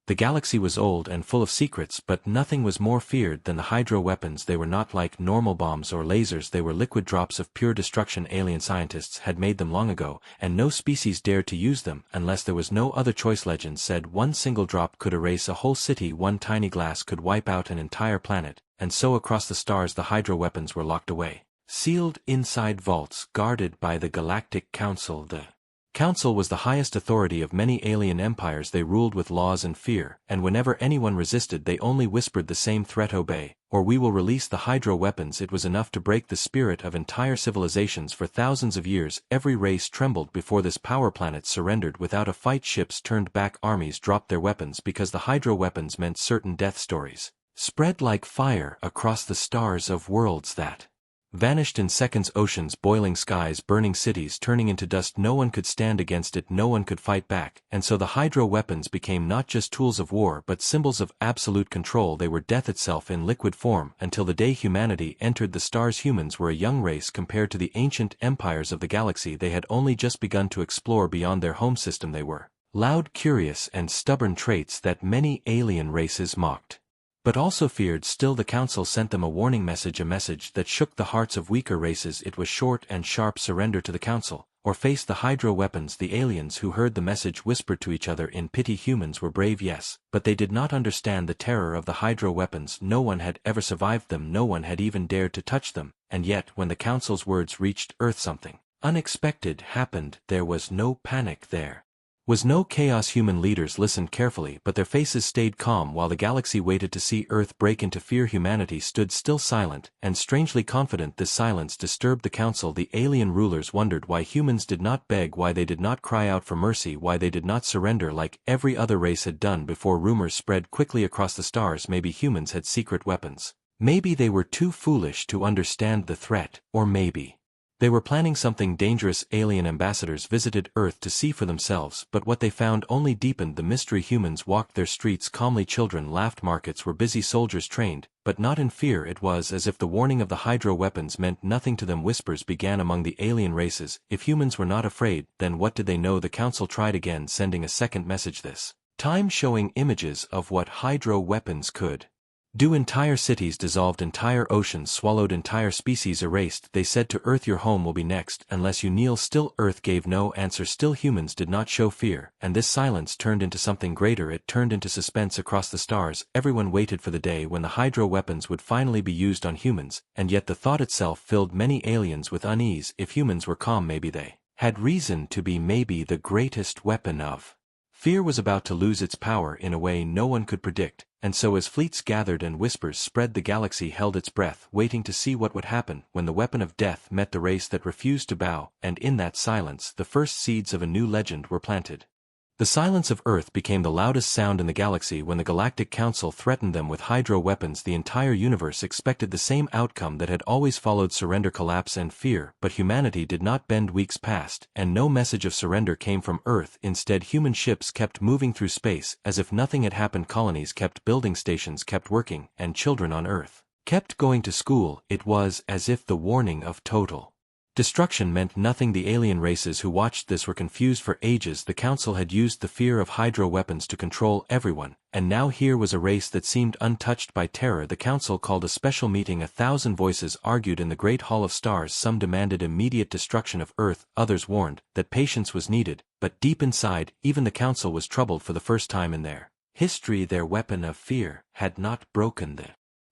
The galaxy was old and full of secrets, but nothing was more feared than the hydro weapons. They were not like normal bombs or lasers, they were liquid drops of pure destruction. Alien scientists had made them long ago, and no species dared to use them unless there was no other choice. Legends said one single drop could erase a whole city, one tiny glass could wipe out an entire planet, and so across the stars the hydro weapons were locked away, sealed inside vaults guarded by the Galactic Council. The Council was the highest authority of many alien empires. They ruled with laws and fear, and whenever anyone resisted they only whispered the same threat: obey, or we will release the hydro weapons. It was enough to break the spirit of entire civilizations. For thousands of years every race trembled before this power. Planets surrendered without a fight, ships turned back, armies dropped their weapons because the hydro weapons meant certain death. Stories spread like fire across the stars of worlds that vanished in seconds, oceans boiling, skies burning, cities turning into dust. No one could stand against it, no one could fight back, and so the hydro weapons became not just tools of war but symbols of absolute control. They were death itself in liquid form until the day humanity entered the stars. Humans were a young race compared to the ancient empires of the galaxy. They had only just begun to explore beyond their home system. They were loud, curious, and stubborn, traits that many alien races mocked, but also feared. Still, the Council sent them a warning message, a message that shook the hearts of weaker races. It was short and sharp: surrender to the Council, or face the hydro weapons. The aliens who heard the message whispered to each other in pity. Humans were brave, yes, but they did not understand the terror of the hydro weapons. No one had ever survived them, no one had even dared to touch them, and yet when the Council's words reached Earth something unexpected happened. There was no panic, there was no chaos. Human leaders listened carefully, but their faces stayed calm while the galaxy waited to see Earth break into fear. Humanity stood still, silent, and strangely confident. This silence disturbed the Council. The alien rulers wondered why humans did not beg, why they did not cry out for mercy, why they did not surrender like every other race had done before. Rumors spread quickly across the stars. Maybe humans had secret weapons. Maybe they were too foolish to understand the threat, or maybe they were planning something dangerous. Alien ambassadors visited Earth to see for themselves, but what they found only deepened the mystery. Humans walked their streets calmly, children laughed, markets were busy, soldiers trained, but not in fear. It was as if the warning of the hydro weapons meant nothing to them. Whispers began among the alien races: if humans were not afraid, then what did they know? The Council tried again, sending a second message, this time showing images of what hydro weapons could do. Entire cities dissolved, entire oceans swallowed, entire species erased. They said to Earth, your home will be next unless you kneel. Still Earth gave no answer. Still humans did not show fear, and this silence turned into something greater. It turned into suspense across the stars. Everyone waited for the day when the hydro weapons would finally be used on humans, and yet the thought itself filled many aliens with unease. If humans were calm, maybe they had reason to be. Maybe the greatest weapon of fear was about to lose its power in a way no one could predict. And so as fleets gathered and whispers spread, the galaxy held its breath, waiting to see what would happen when the weapon of death met the race that refused to bow. And in that silence the first seeds of a new legend were planted. The silence of Earth became the loudest sound in the galaxy when the Galactic Council threatened them with hydro weapons. The entire universe expected the same outcome that had always followed: surrender, collapse, and fear. But humanity did not bend. Weeks passed, and no message of surrender came from Earth. Instead, human ships kept moving through space as if nothing had happened. Colonies kept building, stations kept working, and children on Earth kept going to school. It was as if the warning of total destruction meant nothing. The alien races who watched this were confused. For ages the Council had used the fear of hydro weapons to control everyone, and now here was a race that seemed untouched by terror. The Council called a special meeting. 1,000 voices argued in the Great Hall of Stars. Some demanded immediate destruction of Earth, others warned that patience was needed, but deep inside, even the Council was troubled. For the first time in their history, their weapon of fear had not broken the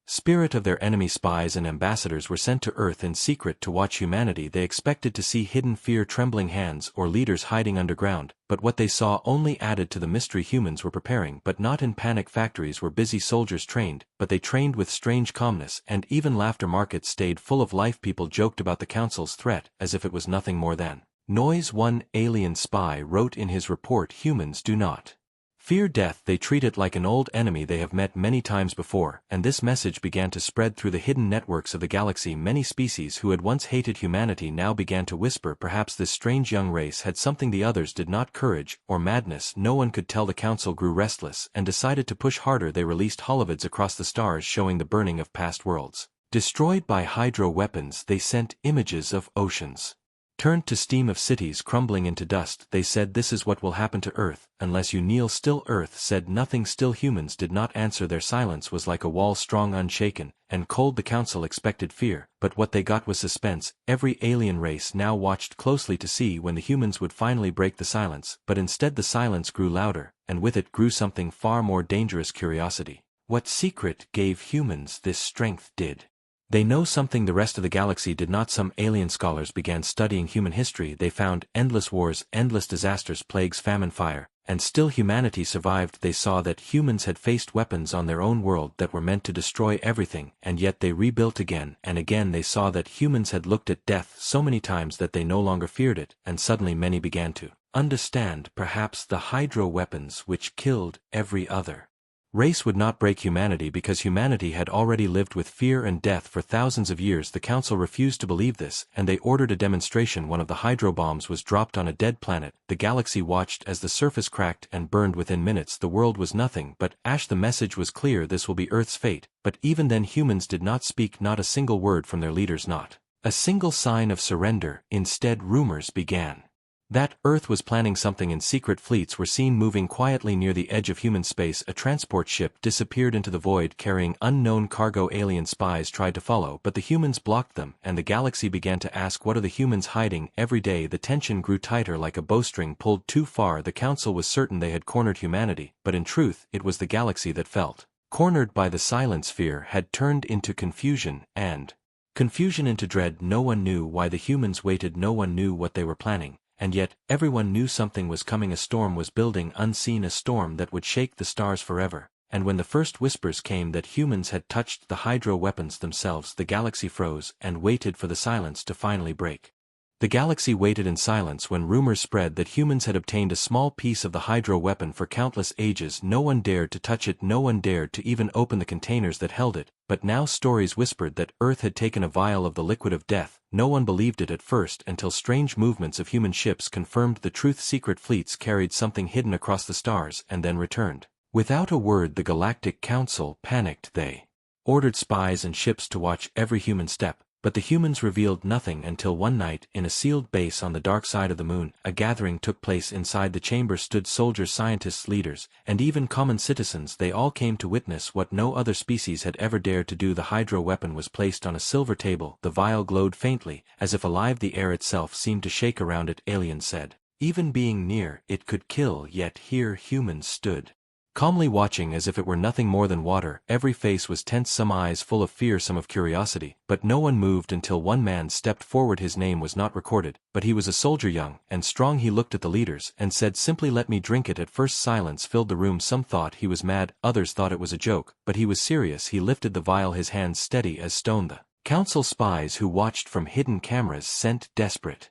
spirit of their enemy. Spies and ambassadors were sent to Earth in secret to watch humanity. They expected to see hidden fear, trembling hands, or leaders hiding underground, but what they saw only added to the mystery. Humans were preparing, but not in panic. Factories were busy, soldiers trained, but they trained with strange calmness, and even laughter. Markets stayed full of life. People joked about the Council's threat as if it was nothing more than noise. One alien spy wrote in his report, humans do not fear death, they treat it like an old enemy they have met many times before. And this message began to spread through the hidden networks of the galaxy. Many species who had once hated humanity now began to whisper perhaps this strange young race had something the others did not: courage or madness. No one could tell. The Council grew restless and decided to push harder. They released holovids across the stars showing the burning of past worlds destroyed by hydro weapons. They sent images of oceans turned to steam of cities crumbling into dust. They said, "This is what will happen to Earth, unless you kneel still." Earth said nothing. Still humans did not answer. Their silence was like a wall, strong, unshaken, and cold. The council expected fear, but what they got was suspense. Every alien race now watched closely to see when the humans would finally break the silence, but instead the silence grew louder, and with it grew something far more dangerous: curiosity. What secret gave humans this strength? Did they know something the rest of the galaxy did not? Some alien scholars began studying human history. They found endless wars, endless disasters, plagues, famine, fire, and still humanity survived. They saw that humans had faced weapons on their own world that were meant to destroy everything, and yet they rebuilt again and again. They saw that humans had looked at death so many times that they no longer feared it, and suddenly many began to understand. Perhaps the hydro weapons which killed every other race would not break humanity, because humanity had already lived with fear and death for thousands of years. The council refused to believe this, and they ordered a demonstration. One of the hydro bombs was dropped on a dead planet. The galaxy watched as the surface cracked and burned. Within minutes the world was nothing but ash. The message was clear: this will be Earth's fate. But even then humans did not speak. Not a single word from their leaders, not a single sign of surrender. Instead, rumors began that Earth was planning something in secret. Fleets were seen moving quietly near the edge of human space. A transport ship disappeared into the void carrying unknown cargo. Alien spies tried to follow, but the humans blocked them, and the galaxy began to ask, what are the humans hiding? Every day the tension grew tighter, like a bowstring pulled too far. The council was certain they had cornered humanity, but in truth it was the galaxy that felt cornered by the silence. Fear had turned into confusion, and confusion into dread. No one knew why the humans waited. No one knew what they were planning. And yet, everyone knew something was coming. A storm was building, unseen, a storm that would shake the stars forever. And when the first whispers came that humans had touched the hydro weapons themselves, the galaxy froze and waited for the silence to finally break. The galaxy waited in silence when rumors spread that humans had obtained a small piece of the hydro weapon. For countless ages no one dared to touch it, no one dared to even open the containers that held it, but now stories whispered that Earth had taken a vial of the liquid of death. No one believed it at first until strange movements of human ships confirmed the truth. Secret fleets carried something hidden across the stars and then returned. Without a word, the Galactic Council panicked. They ordered spies and ships to watch every human step. But the humans revealed nothing until one night, in a sealed base on the dark side of the moon, a gathering took place. Inside the chamber stood soldiers, scientists, leaders, and even common citizens. They all came to witness what no other species had ever dared to do. The hydro weapon was placed on a silver table. The vial glowed faintly, as if alive. The air itself seemed to shake around it. Aliens said, even being near it could kill. Yet here humans stood calmly watching as if it were nothing more than water. Every face was tense, some eyes full of fear, some of curiosity, but no one moved until one man stepped forward. His name was not recorded, but he was a soldier, young and strong. He looked at the leaders and said simply, "Let me drink it." At first silence filled the room. Some thought he was mad, others thought it was a joke, but he was serious. He lifted the vial, his hands steady as stone. The council spies who watched from hidden cameras sent desperate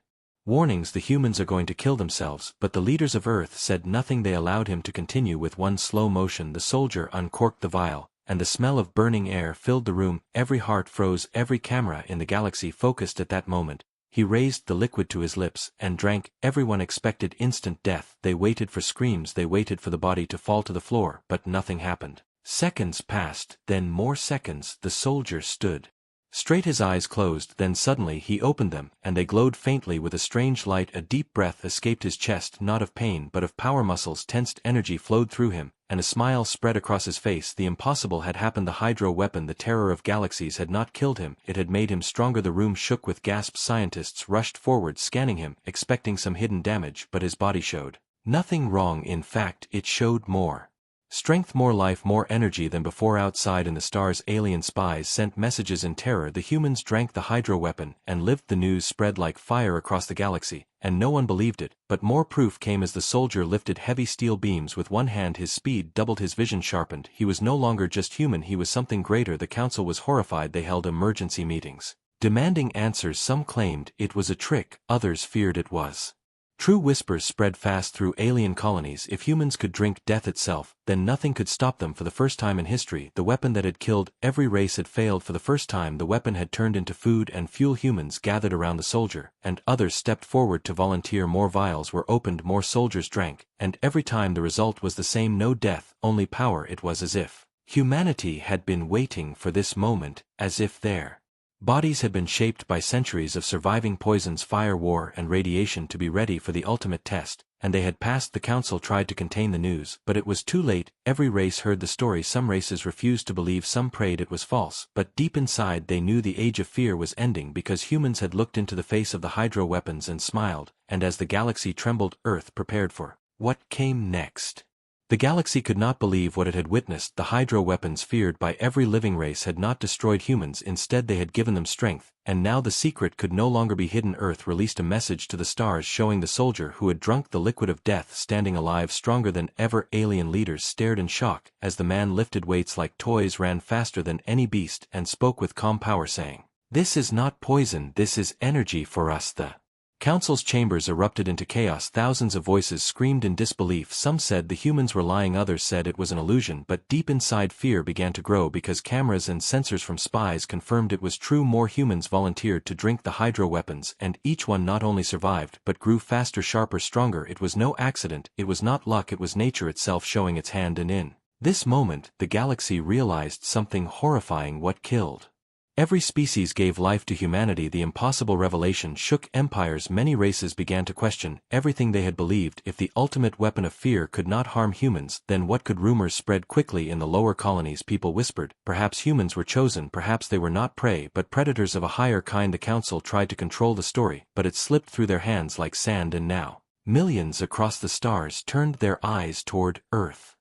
warnings: the humans are going to kill themselves. But the leaders of Earth said nothing. They allowed him to continue. With one slow motion the soldier uncorked the vial, and the smell of burning air filled the room. Every heart froze, every camera in the galaxy focused at that moment. He raised the liquid to his lips and drank. Everyone expected instant death. They waited for screams, they waited for the body to fall to the floor, but nothing happened. Seconds passed, then more seconds. The soldier stood straight, his eyes closed, then suddenly he opened them, and they glowed faintly with a strange light. A deep breath escaped his chest, not of pain but of power. Muscles tensed, energy flowed through him, and a smile spread across his face. The impossible had happened. The hydro weapon, the terror of galaxies, had not killed him, it had made him stronger. The room shook with gasps. Scientists rushed forward, scanning him, expecting some hidden damage, but his body showed nothing wrong. In fact, it showed more strength, more life, more energy than before. Outside in the stars, alien spies sent messages in terror. The humans drank the hydro weapon and lived. The news spread like fire across the galaxy, and no one believed it. But more proof came as the soldier lifted heavy steel beams with one hand. His speed doubled, his vision sharpened. He was no longer just human, he was something greater. The council was horrified. They held emergency meetings, demanding answers. Some claimed it was a trick, others feared it was true. Whispers spread fast through alien colonies: if humans could drink death itself, then nothing could stop them. For the first time in history, the weapon that had killed every race had failed. For the first time the weapon had turned into food and fuel. Humans gathered around the soldier, and others stepped forward to volunteer. More vials were opened, more soldiers drank, and every time the result was the same: no death, only power. It was as if humanity had been waiting for this moment, as if their Bodies had been shaped by centuries of surviving poisons, fire, war, and radiation to be ready for the ultimate test, and they had passed. The council tried to contain the news, but it was too late. Every race heard the story. Some races refused to believe, some prayed it was false, but deep inside they knew the age of fear was ending because humans had looked into the face of the hydro weapons and smiled, and as the galaxy trembled, Earth prepared for what came next. The galaxy could not believe what it had witnessed. The hydro weapons feared by every living race had not destroyed humans, instead they had given them strength, and now the secret could no longer be hidden. Earth released a message to the stars showing the soldier who had drunk the liquid of death standing alive, stronger than ever. Alien leaders stared in shock as the man lifted weights like toys, ran faster than any beast, and spoke with calm power saying, "This is not poison, this is energy for us." The council's chambers erupted into chaos. Thousands of voices screamed in disbelief. Some said the humans were lying, others said it was an illusion, but deep inside fear began to grow because cameras and sensors from spies confirmed it was true. More humans volunteered to drink the hydro weapons, and each one not only survived but grew faster, sharper, stronger. It was no accident, it was not luck, it was nature itself showing its hand. And in this moment, the galaxy realized something horrifying. What killed every species gave life to humanity. The impossible revelation shook empires. Many races began to question everything they had believed. If the ultimate weapon of fear could not harm humans, then what could? Rumors spread quickly in the lower colonies. People whispered, perhaps humans were chosen, perhaps they were not prey but predators of a higher kind. The council tried to control the story, but it slipped through their hands like sand, and now millions across the stars turned their eyes toward Earth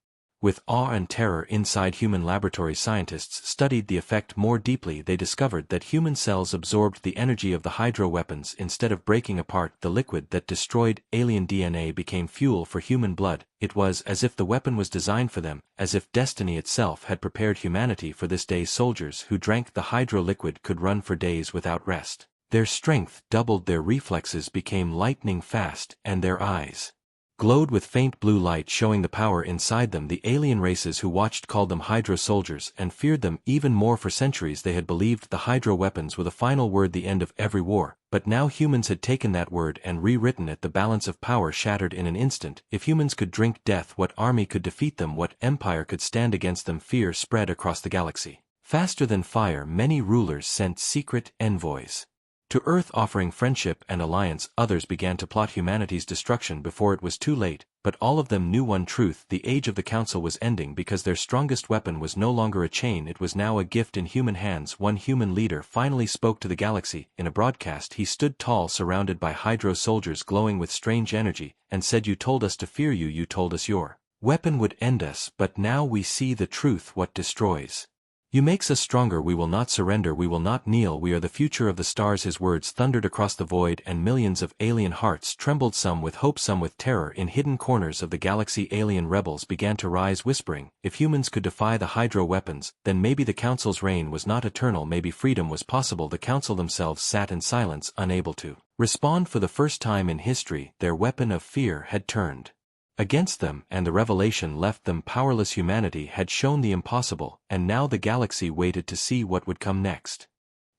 with awe and terror. Inside human laboratories, scientists studied the effect more deeply. They discovered that human cells absorbed the energy of the hydro weapons. Instead of breaking apart, the liquid that destroyed alien DNA became fuel for human blood. It was as if the weapon was designed for them, as if destiny itself had prepared humanity for this day. Soldiers who drank the hydro liquid could run for days without rest. Their strength doubled, their reflexes became lightning fast, and their eyes glowed with faint blue light showing the power inside them. The alien races who watched called them hydro soldiers and feared them even more. For centuries they had believed the hydro weapons were the final word, the end of every war, but now humans had taken that word and rewritten it. The balance of power shattered in an instant. If humans could drink death, what army could defeat them? What empire could stand against them? Fear spread across the galaxy. Faster than fire, many rulers sent secret envoys to Earth offering friendship and alliance. Others began to plot humanity's destruction before it was too late, but all of them knew one truth: the age of the council was ending because their strongest weapon was no longer a chain, it was now a gift in human hands. One human leader finally spoke to the galaxy. In a broadcast he stood tall, surrounded by hydro soldiers glowing with strange energy, and said, "You told us to fear you, you told us your weapon would end us, but now we see the truth. What destroys you makes us stronger. We will not surrender, we will not kneel, we are the future of the stars." His words thundered across the void, and millions of alien hearts trembled, some with hope, some with terror. In hidden corners of the galaxy, alien rebels began to rise, whispering, if humans could defy the hydro weapons, then maybe the council's reign was not eternal, maybe freedom was possible. The council themselves sat in silence, unable to respond. For the first time in history, their weapon of fear had turned against them, and the revelation left them powerless. Humanity had shown the impossible, and now the galaxy waited to see what would come next.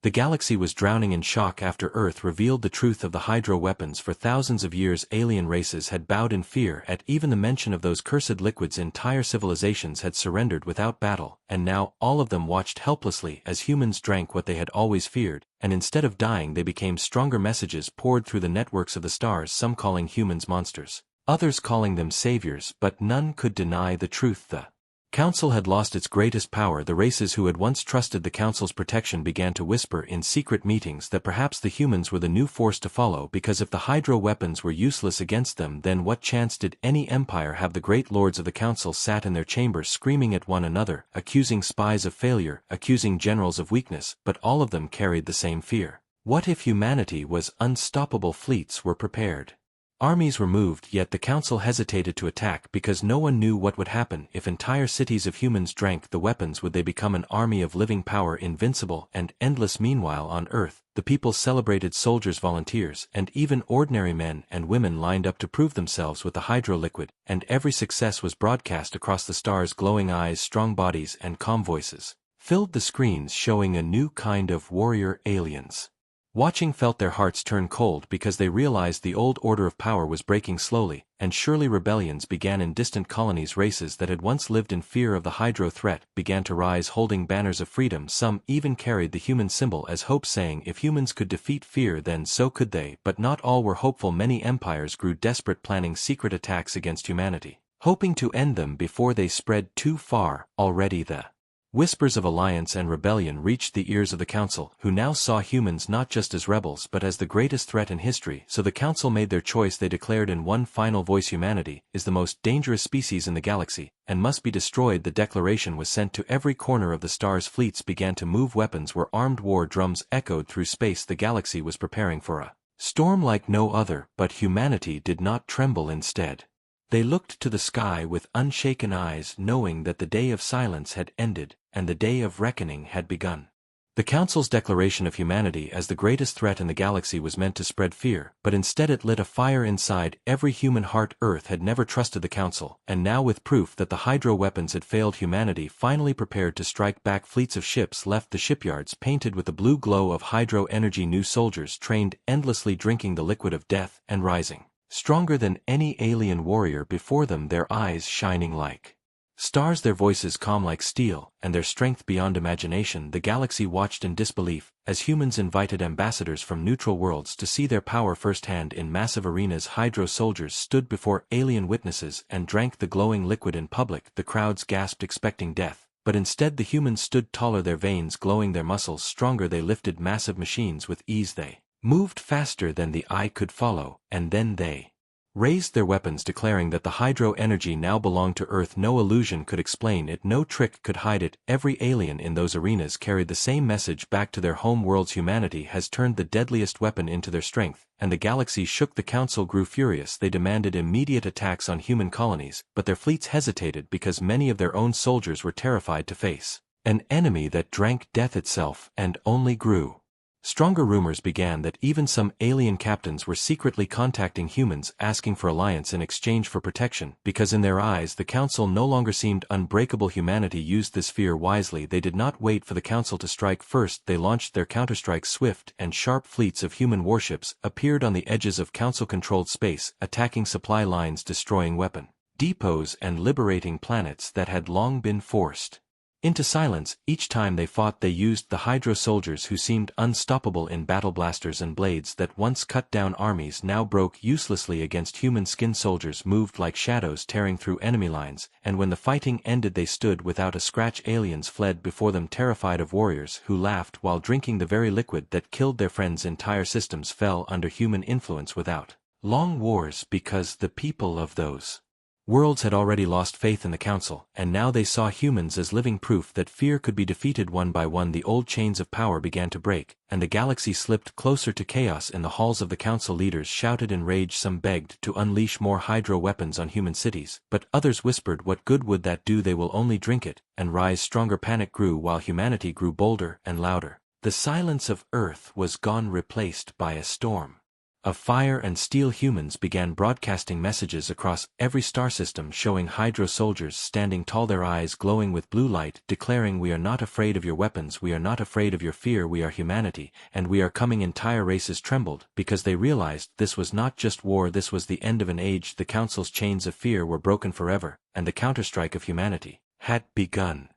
The galaxy was drowning in shock after Earth revealed the truth of the hydro weapons. For thousands of years alien races had bowed in fear at even the mention of those cursed liquids. Entire civilizations had surrendered without battle, and now all of them watched helplessly as humans drank what they had always feared, and instead of dying they became stronger. Messages poured through the networks of the stars, some calling humans monsters, others calling them saviors, but none could deny the truth. The council had lost its greatest power. The races who had once trusted the council's protection began to whisper in secret meetings that perhaps the humans were the new force to follow, because if the hydro weapons were useless against them, then what chance did any empire have? The great lords of the council sat in their chambers screaming at one another, accusing spies of failure, accusing generals of weakness, but all of them carried the same fear. What if humanity was unstoppable? Fleets were prepared, armies were moved, yet the council hesitated to attack because no one knew what would happen. If entire cities of humans drank the weapons, would they become an army of living power, invincible and endless? Meanwhile on Earth, the people celebrated. Soldiers, volunteers, and even ordinary men and women lined up to prove themselves with the hydro liquid, and every success was broadcast across the stars. Glowing eyes, strong bodies, and calm voices filled the screens, showing a new kind of warrior: aliens. Watching felt their hearts turn cold because they realized the old order of power was breaking slowly, and surely rebellions began in distant colonies. Races that had once lived in fear of the Hydro threat began to rise holding banners of freedom. Some even carried the human symbol as hope, saying if humans could defeat fear then so could they. But not all were hopeful. Many empires grew desperate, planning secret attacks against humanity, hoping to end them before they spread too far. Already the whispers of alliance and rebellion reached the ears of the Council, who now saw humans not just as rebels but as the greatest threat in history. So the Council made their choice. They declared in one final voice, humanity is the most dangerous species in the galaxy, and must be destroyed. The declaration was sent to every corner of the stars. Fleets began to move, weapons were armed, war drums echoed through space. The galaxy was preparing for a storm like no other, but humanity did not tremble. Instead, they looked to the sky with unshaken eyes, knowing that the day of silence had ended, and the day of reckoning had begun. The Council's declaration of humanity as the greatest threat in the galaxy was meant to spread fear, but instead it lit a fire inside every human heart. Earth had never trusted the Council, and now with proof that the Hydro weapons had failed, humanity finally prepared to strike back. Fleets of ships left the shipyards painted with the blue glow of Hydro energy. New soldiers trained endlessly, drinking the liquid of death, and rising stronger than any alien warrior before them, their eyes shining like stars, their voices calm like steel, and their strength beyond imagination. The galaxy watched in disbelief as humans invited ambassadors from neutral worlds to see their power firsthand in massive arenas. Hydro soldiers stood before alien witnesses and drank the glowing liquid in public. The crowds gasped, expecting death, but instead the humans stood taller, their veins glowing, their muscles stronger. They lifted massive machines with ease. They moved faster than the eye could follow, and then they raised their weapons, declaring that the Hydro energy now belonged to Earth. No illusion could explain it, no trick could hide it. Every alien in those arenas carried the same message back to their home worlds: humanity has turned the deadliest weapon into their strength. And the galaxy shook. The Council grew furious. They demanded immediate attacks on human colonies, but their fleets hesitated because many of their own soldiers were terrified to face an enemy that drank death itself and only grew stronger. Rumors began that even some alien captains were secretly contacting humans, asking for alliance in exchange for protection, because in their eyes the Council no longer seemed unbreakable. Humanity used this fear wisely. They did not wait for the Council to strike first. They launched their counterstrikes. Swift and sharp fleets of human warships appeared on the edges of Council-controlled space, attacking supply lines, destroying weapon depots, and liberating planets that had long been forced into silence. Each time they fought, they used the Hydro soldiers, who seemed unstoppable in battle. Blasters and blades that once cut down armies now broke uselessly against human. Skin soldiers moved like shadows, tearing through enemy lines, and when the fighting ended they stood without a scratch. Aliens fled before them, terrified of warriors who laughed while drinking the very liquid that killed their friends. Entire systems fell under human influence without long wars, because the people of those worlds had already lost faith in the Council, and now they saw humans as living proof that fear could be defeated. One by one the old chains of power began to break, and the galaxy slipped closer to chaos. In the halls of the Council, leaders shouted in rage. Some begged to unleash more Hydro weapons on human cities, but others whispered, what good would that do? They will only drink it and rise stronger. Panic grew while humanity grew bolder and louder. The silence of Earth was gone, replaced by a storm of fire and steel. Humans began broadcasting messages across every star system, showing Hydro soldiers standing tall, their eyes glowing with blue light, declaring, we are not afraid of your weapons, we are not afraid of your fear, we are humanity, and we are coming. Entire races trembled, because they realized this was not just war, this was the end of an age. The Council's chains of fear were broken forever, and the counterstrike of humanity had begun.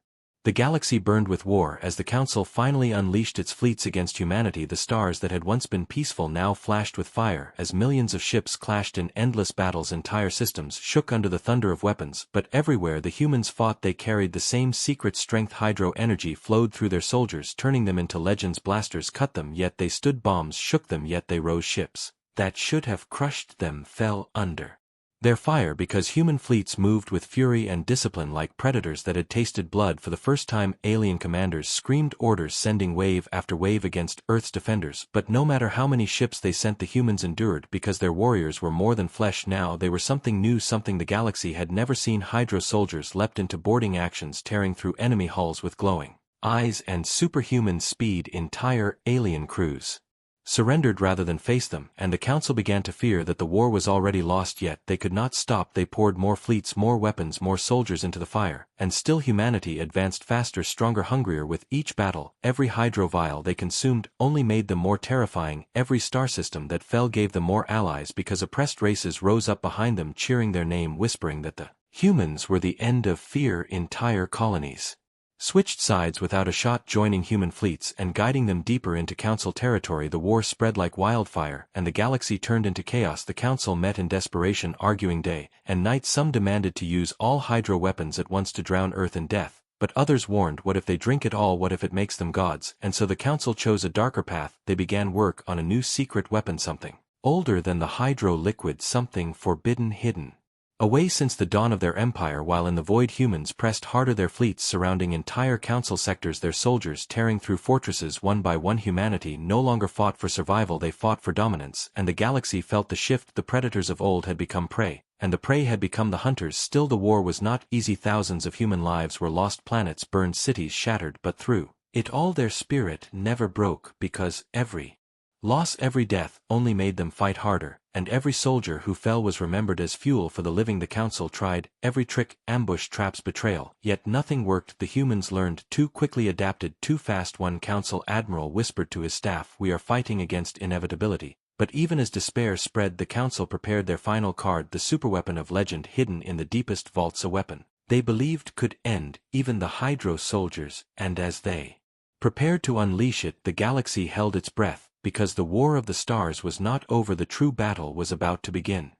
The galaxy burned with war as the Council finally unleashed its fleets against humanity. The stars that had once been peaceful now flashed with fire as millions of ships clashed in endless battles. Entire systems shook under the thunder of weapons, but everywhere the humans fought they carried the same secret strength. Hydro energy flowed through their soldiers, turning them into legends. Blasters cut them, yet they stood. Bombs shook them, yet they rose. Ships that should have crushed them fell under their fire, because human fleets moved with fury and discipline like predators that had tasted blood for the first time. Alien commanders screamed orders, sending wave after wave against Earth's defenders, but no matter how many ships they sent, the humans endured, because their warriors were more than flesh now. They were something new, something the galaxy had never seen. Hydro soldiers leapt into boarding actions, tearing through enemy hulls with glowing eyes and superhuman speed. Entire alien crews surrendered rather than face them, and the council began to fear that the war was already lost. Yet they could not stop. They poured more fleets, more weapons, more soldiers into the fire, and still humanity advanced faster, stronger, hungrier with each battle. Every hydro vial they consumed only made them more terrifying. Every star system that fell gave them more allies, because oppressed races rose up behind them, cheering their name, whispering that the humans were the end of fear. Entire colonies switched sides without a shot, joining human fleets and guiding them deeper into council territory. The war spread like wildfire, and the galaxy turned into chaos. The council met in desperation, arguing day and night. Some demanded to use all hydro weapons at once to drown Earth in death, but others warned, what if they drink it all? What if it makes them gods? And so the council chose a darker path. They began work on a new secret weapon, something older than the hydro liquid, something forbidden, hidden away since the dawn of their empire. While in the void, humans pressed harder, their fleets surrounding entire council sectors, their soldiers tearing through fortresses one by one. Humanity no longer fought for survival, they fought for dominance, and the galaxy felt the shift. The predators of old had become prey, and the prey had become the hunters. Still, the war was not easy. Thousands of human lives were lost, planets burned, cities shattered, but through it all their spirit never broke, because every loss, every death, only made them fight harder, and every soldier who fell was remembered as fuel for the living. The council tried every trick, ambush, traps, betrayal, yet nothing worked. The humans learned too quickly, adapted too fast. One council admiral whispered to his staff, "We are fighting against inevitability." But even as despair spread, the council prepared their final card, the superweapon of legend hidden in the deepest vaults, a weapon they believed could end even the hydro soldiers. And as they prepared to unleash it, the galaxy held its breath, because the war of the stars was not over. The true battle was about to begin.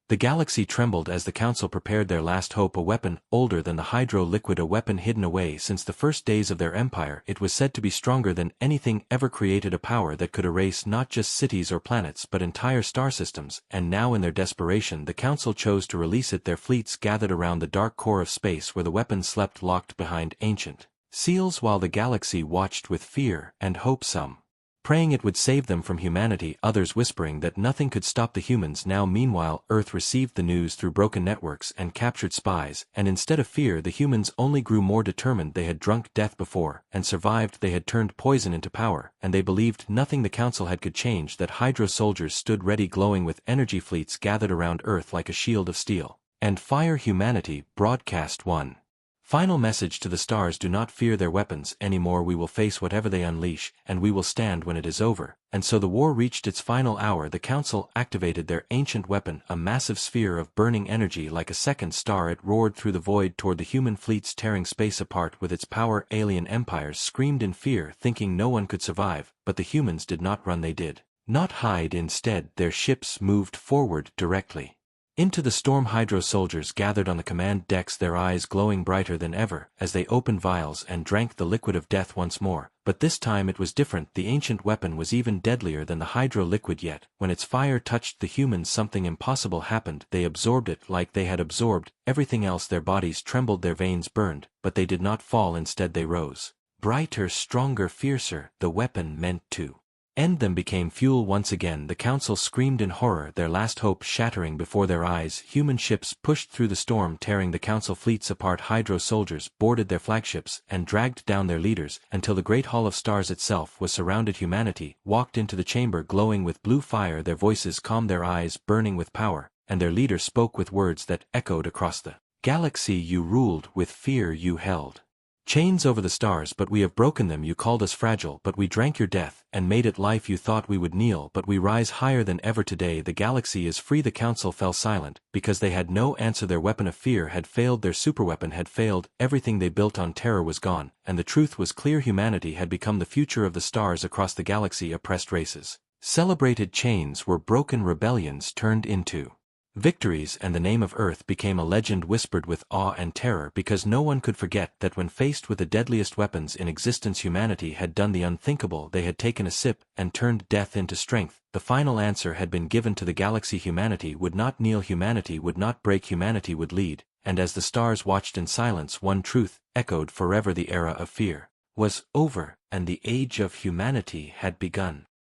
The galaxy trembled as the council prepared their last hope, a weapon older than the hydro liquid, a weapon hidden away since the first days of their empire. It was said to be stronger than anything ever created, a power that could erase not just cities or planets but entire star systems. And now, in their desperation, the council chose to release it. Their fleets gathered around the dark core of space, where the weapon slept locked behind ancient seals, while the galaxy watched with fear and hope, some praying it would save them from humanity, others whispering that nothing could stop the humans now. Meanwhile, Earth received the news through broken networks and captured spies, and instead of fear, the humans only grew more determined. They had drunk death before and survived. They had turned poison into power, and they believed nothing the council had could change that. Hydro soldiers stood ready, glowing with energy, fleets gathered around Earth like a shield of steel and fire. Humanity broadcast one final message to the stars: do not fear their weapons anymore. We will face whatever they unleash, and we will stand when it is over. And so the war reached its final hour. The council activated their ancient weapon, a massive sphere of burning energy like a second star. It roared through the void toward the human fleets, tearing space apart with its power. Alien empires screamed in fear, thinking no one could survive, but the humans did not run, they did not hide. Instead, their ships moved forward directly into the storm. Hydro soldiers gathered on the command decks, their eyes glowing brighter than ever as they opened vials and drank the liquid of death once more. But this time it was different. The ancient weapon was even deadlier than the hydro liquid. Yet, when its fire touched the humans, something impossible happened. They absorbed it like they had absorbed everything else. Their bodies trembled, their veins burned, but they did not fall. Instead they rose, brighter, stronger, fiercer. The weapon meant to end them became fuel once again. The council screamed in horror, their last hope shattering before their eyes. Human ships pushed through the storm, tearing the council fleets apart. Hydro soldiers boarded their flagships and dragged down their leaders until the great hall of stars itself was surrounded. Humanity walked into the chamber, glowing with blue fire, their voices calm, their eyes burning with power, and their leader spoke with words that echoed across the galaxy. You ruled with fear, you held chains over the stars, but we have broken them. You called us fragile, but we drank your death and made it life. You thought we would kneel, but we rise higher than ever. Today the galaxy is free. The council fell silent because they had no answer. Their weapon of fear had failed, their superweapon had failed, everything they built on terror was gone, and the truth was clear: humanity had become the future of the stars. Across the galaxy, oppressed races celebrated, chains were broken, rebellions turned into victories, and the name of Earth became a legend whispered with awe and terror, because no one could forget that when faced with the deadliest weapons in existence, humanity had done the unthinkable. They had taken a sip and turned death into strength. The final answer had been given to the galaxy. Humanity would not kneel, humanity would not break, humanity would lead. And as the stars watched in silence, one truth echoed forever: the era of fear was over, and the age of humanity had begun.